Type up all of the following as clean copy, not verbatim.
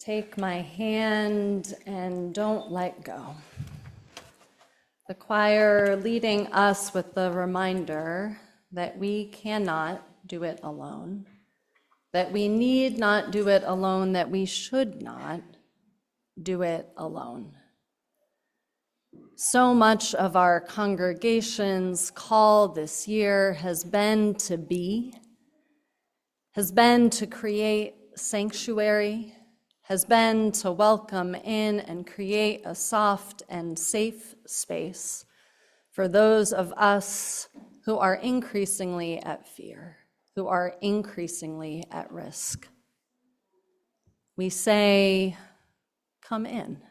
Take my hand and don't let go. The choir leading us with the reminder that we cannot do it alone, that we need not do it alone, that we should not do it alone. So much of our congregation's call this year has been to be, has been to create sanctuary, has been to welcome in and create a soft and safe space for those of us who are increasingly at fear, who are increasingly at risk. We say, come in.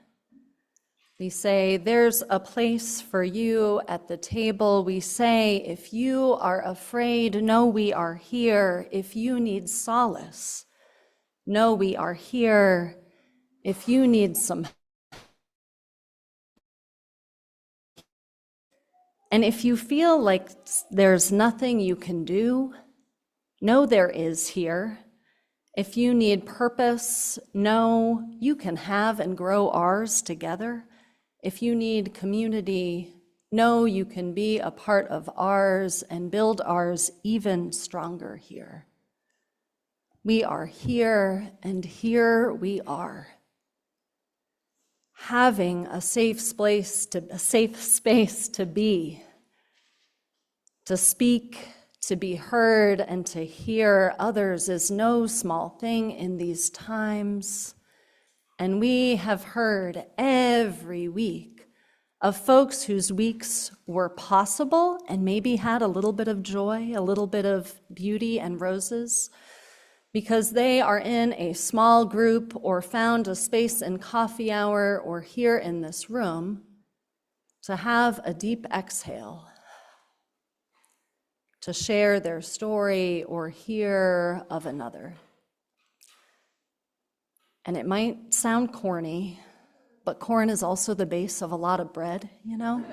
We say, there's a place for you at the table. We say, if you are afraid, know we are here. If you need solace, know we are here. If you need some help, and if you feel like there's nothing you can do, know there is here. If you need purpose, know you can have and grow ours together. If you need community, know you can be a part of ours and build ours even stronger here. We are here, and here we are. Having a safe space to be, to speak, to be heard, and to hear others is no small thing in these times. And we have heard every week of folks whose weeks were possible and maybe had a little bit of joy, a little bit of beauty and roses, because they are in a small group or found a space in coffee hour or here in this room to have a deep exhale, to share their story or hear of another. And it might sound corny, but corn is also the base of a lot of bread, you know?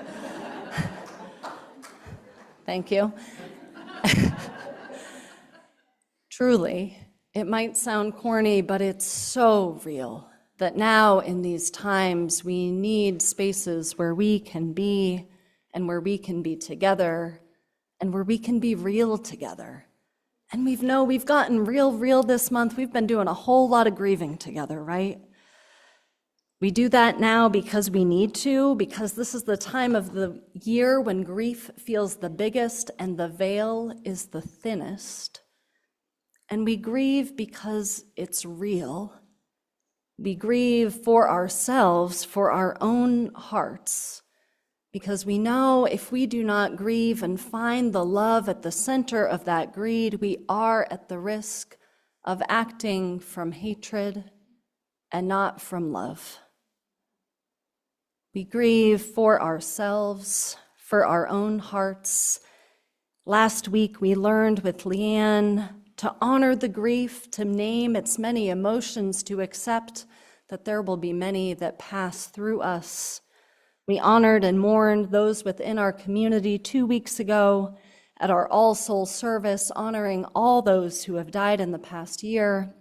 Thank you. Truly, it might sound corny, but it's so real that now in these times we need spaces where we can be and where we can be together and where we can be real together. And we've gotten real this month. We've been doing a whole lot of grieving together, right? We do that now because we need to, because this is the time of the year when grief feels the biggest and the veil is the thinnest. And we grieve because it's real. We grieve for ourselves, for our own hearts, because we know if we do not grieve and find the love at the center of that greed, we are at the risk of acting from hatred and not from love. We grieve for ourselves, for our own hearts. Last week we learned with Leanne to honor the grief, to name its many emotions, to accept that there will be many that pass through us. We honored and mourned those within our community 2 weeks ago at our All Souls service, honoring all those who have died in the past year.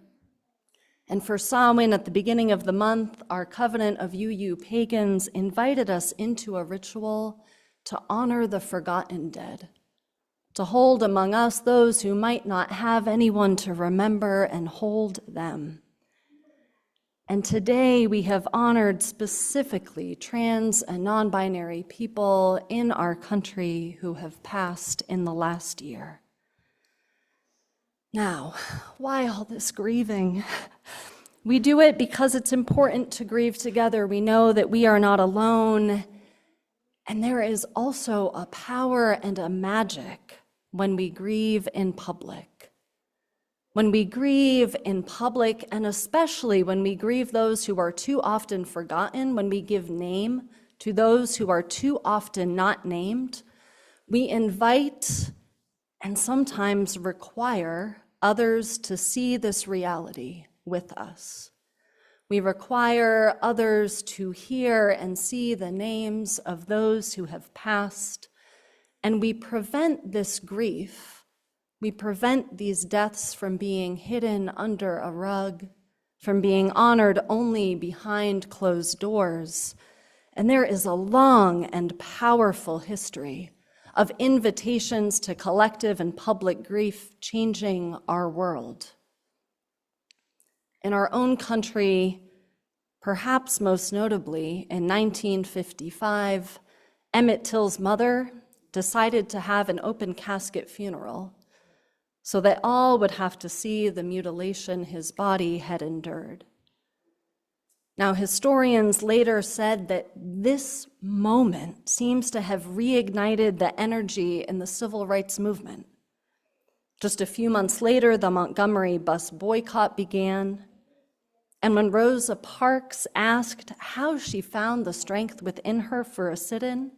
And for Samhain, at the beginning of the month, our Covenant of UU pagans invited us into a ritual to honor the forgotten dead, to hold among us those who might not have anyone to remember and hold them. And today we have honored specifically trans and non-binary people in our country who have passed in the last year. Now, why all this grieving? We do it because it's important to grieve together. We know that we are not alone. And there is also a power and a magic when we grieve in public. When we grieve in public, and especially when we grieve those who are too often forgotten, when we give name to those who are too often not named, we invite and sometimes require others to see this reality with us. We require others to hear and see the names of those who have passed, and we prevent this grief. We prevent these deaths from being hidden under a rug, from being honored only behind closed doors. And there is a long and powerful history of invitations to collective and public grief changing our world. In our own country, perhaps most notably, in 1955, Emmett Till's mother decided to have an open casket funeral so that all would have to see the mutilation his body had endured. Now, historians later said that this moment seems to have reignited the energy in the civil rights movement. Just a few months later, the Montgomery bus boycott began. And when Rosa Parks asked how she found the strength within her for a sit-in,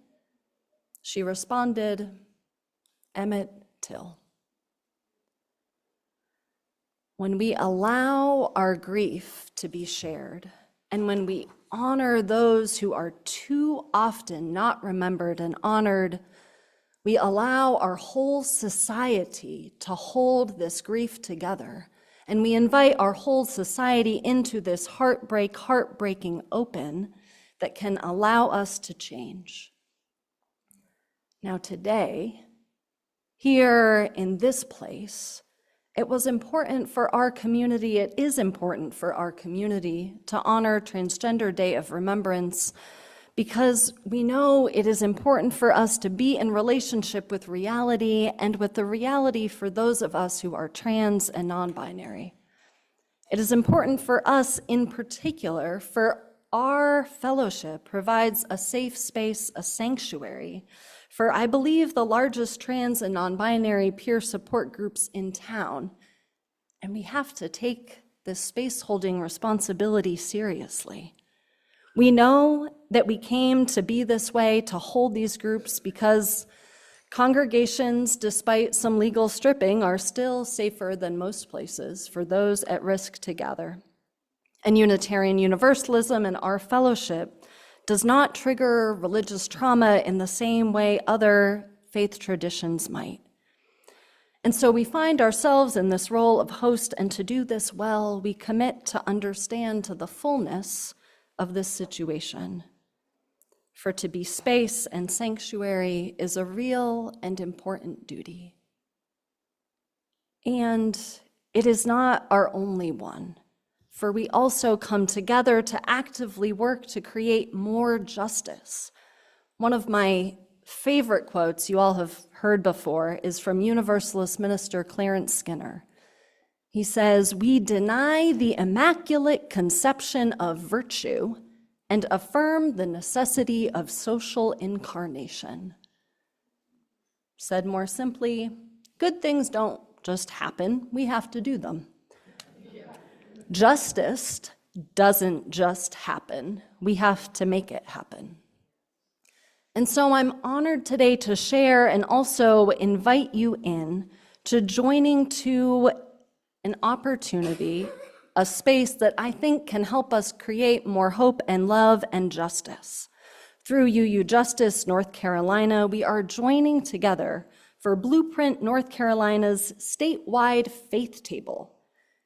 she responded, Emmett Till. When we allow our grief to be shared, and when we honor those who are too often not remembered and honored, we allow our whole society to hold this grief together. And we invite our whole society into this heartbreaking open that can allow us to change. Now today, here in this place, it was important for our community, it is important for our community to honor Transgender Day of Remembrance because we know it is important for us to be in relationship with reality and with the reality for those of us who are trans and non-binary. It is important for us in particular, for our fellowship provides a safe space, a sanctuary, for I believe the largest trans and non-binary peer support groups in town. And we have to take this space-holding responsibility seriously. We know that we came to be this way, to hold these groups, because congregations, despite some legal stripping, are still safer than most places for those at risk to gather. And Unitarian Universalism and our fellowship does not trigger religious trauma in the same way other faith traditions might. And so we find ourselves in this role of host, and to do this well, we commit to understand to the fullness of this situation. For to be space and sanctuary is a real and important duty. And it is not our only one, for we also come together to actively work to create more justice. One of my favorite quotes you all have heard before is from Universalist minister Clarence Skinner. He says, "We deny the immaculate conception of virtue and affirm the necessity of social incarnation." Said more simply, good things don't just happen, we have to do them. Justice doesn't just happen, we have to make it happen. And so I'm honored today to share and also invite you in to joining to an opportunity, a space that I think can help us create more hope and love and justice. Through UU Justice North Carolina, we are joining together for Blueprint North Carolina's statewide faith table.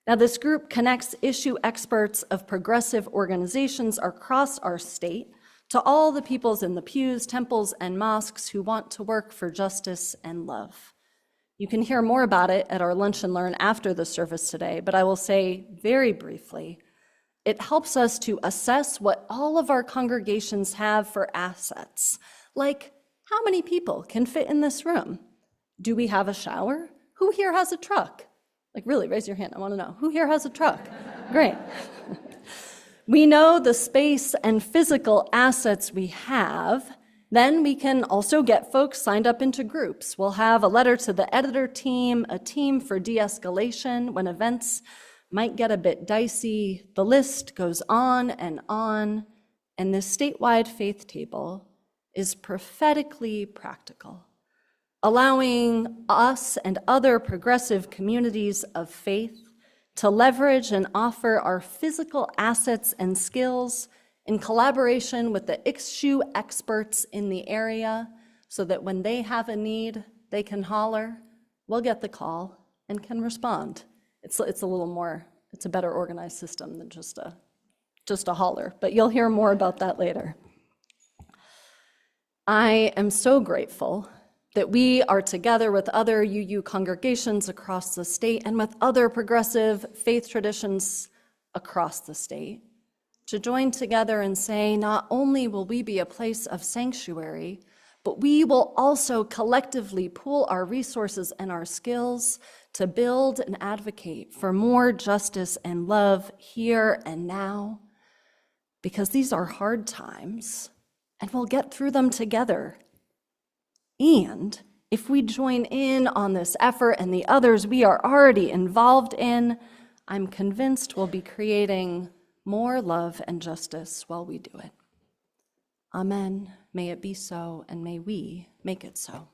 Now, this group connects issue experts of progressive organizations across our state to all the peoples in the pews, temples, and mosques who want to work for justice and love. You can hear more about it at our Lunch and Learn after the service today, but I will say very briefly, it helps us to assess what all of our congregations have for assets, like how many people can fit in this room? Do we have a shower? Who here has a truck? Like really, raise your hand, I wanna know. Who here has a truck? Great. We know the space and physical assets we have, then we can also get folks signed up into groups. We'll have a letter to the editor team, a team for de-escalation when events might get a bit dicey. The list goes on, and this statewide faith table is prophetically practical, allowing us and other progressive communities of faith to leverage and offer our physical assets and skills in collaboration with the issue experts in the area so that when they have a need, they can holler, we'll get the call and can respond. It's a little more It's a better organized system than just a holler, but you'll hear more about that later. I am so grateful that we are together with other UU congregations across the state and with other progressive faith traditions across the state to join together and say, not only will we be a place of sanctuary, but we will also collectively pool our resources and our skills to build and advocate for more justice and love here and now, because these are hard times, and we'll get through them together. And if we join in on this effort and the others we are already involved in, I'm convinced we'll be creating more love and justice while we do it. Amen. May it be so, and may we make it so.